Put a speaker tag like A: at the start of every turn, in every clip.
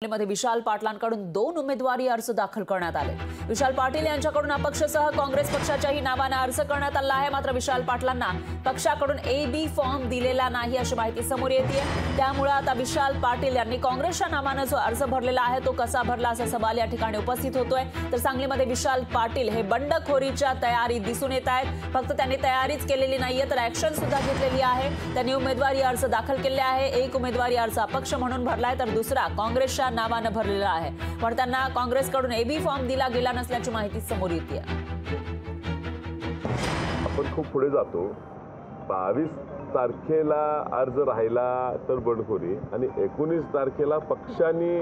A: मध्ये विशाल पाटलांकडून 2 उमेदवारी अर्ज दाखल करण्यात आले। विशाल पाटील यांच्याकडून अपक्षसह काँग्रेस पक्षाच्याही नावाने अर्ज करण्यात आला आहे। मात्र विशाल पाटलांना पक्षाकडून AB फॉर्म दिलेला नाही अशी माहिती समोर येते। त्यामुळे आता विशाल पाटील यांनी काँग्रेसच्या नावाने जो अर्ज भरलेला आहे तो कसा भरला असा सवाल या ठिकाणी उपस्थित होतोय। तर सांगलीमध्ये विशाल पाटील हे बंडखोरीच्या तयारी दिसून येत आहेत। फक्त त्यांनी तयारीच केलेली नाहीये तर ऍक्शन सुद्धा घेतलेली आहे। त्यांनी उमेदवारी अर्ज दाखल केले आहे। एक उमेदवारी अर्ज अपक्ष म्हणून भरलाय तर दुसरा काँग्रेसच्या नावाने भरलेला आहे। पण त्यांना काँग्रेसकडून AB फॉर्म दिला गेला नसल्याची माहिती समोर येते।
B: आपण खूप पुढे जातो। 22 तारखेला अर्ज राहिला तर बंडखोरी आणि 19 तारखेला पक्षांनी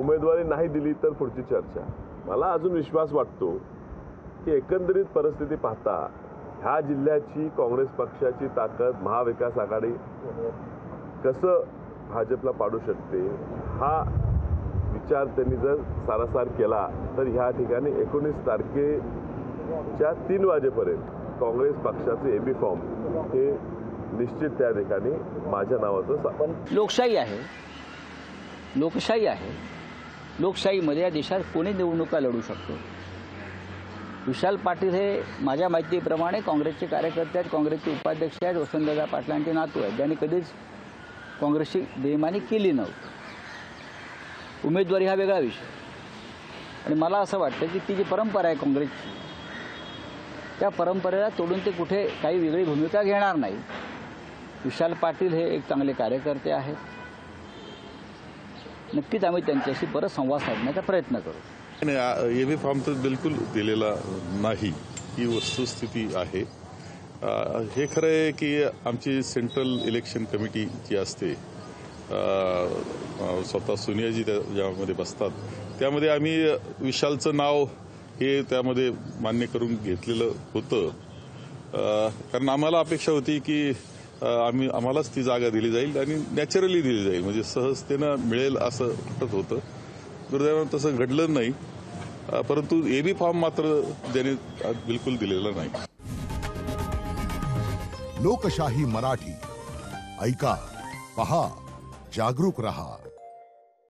B: उमेदवारी नाही दिली तर पुढची चर्चा। मला अजून विश्वास वाटतो की एकंदरीत परिस्थिती पाहता ह्या जिल्ह्याची काँग्रेस पक्षाची ताकद महाविकास आघाडी कसं भाजपला पाडू शकते हा विचार त्यांनी जर सारासार केला तर ह्या ठिकाणी 19 तारखेच्या 3 वाजेपर्यंत काँग्रेस पक्षाचे AB फॉर्म हे निश्चित त्या ठिकाणी माझ्या नावाचं
C: लोकशाही आहे। लोकशाही आहे। लोकशाहीमध्ये या देशात कोणी निवडणुका लढू शकतो। विशाल पाटील हे माझ्या माहितीप्रमाणे काँग्रेसचे कार्यकर्ते आहेत, काँग्रेसचे उपाध्यक्ष आहेत, वसंतदादा पाटलांचे नातू आहेत, ज्यांनी कधीच काँग्रेसची बेईमानी केली नव्हती। उमेदवारी हा वेगळा विषय आणि मला असं वाटतं की ती जी परंपरा आहे काँग्रेसची त्या परंपरेला तोडून ते कुठे काही वेगळी भूमिका घेणार नाही। विशाल पाटील हे एक चांगले कार्यकर्ते आहेत। नक्कीच आम्ही त्यांच्याशी परत संवाद साधण्याचा प्रयत्न करू।
D: AB फॉर्म तर बिलकुल दिलेला नाही ही वस्तुस्थिती आहे। हे खरं आहे की आमची सेंट्रल इलेक्शन कमिटी जी असते स्वतः सोनियाजी ज्यामध्ये बसतात त्यामध्ये आम्ही विशालचं नाव हे त्यामध्ये मान्य करून घेतलेलं होतं। कारण आम्हाला अपेक्षा होती की आम्हालाच ती जागा दिली जाईल आणि नॅचरली दिली जाईल, म्हणजे सहजतेनं मिळेल असं वाटत होतं। दुर्दैवानं तसं घडलं नाही, परंतु AB फॉर्म मात्र त्यांनी बिलकुल दिलेला नाही।
E: लोकशाही मराठी ऐका, पहा, जागरूक रहा।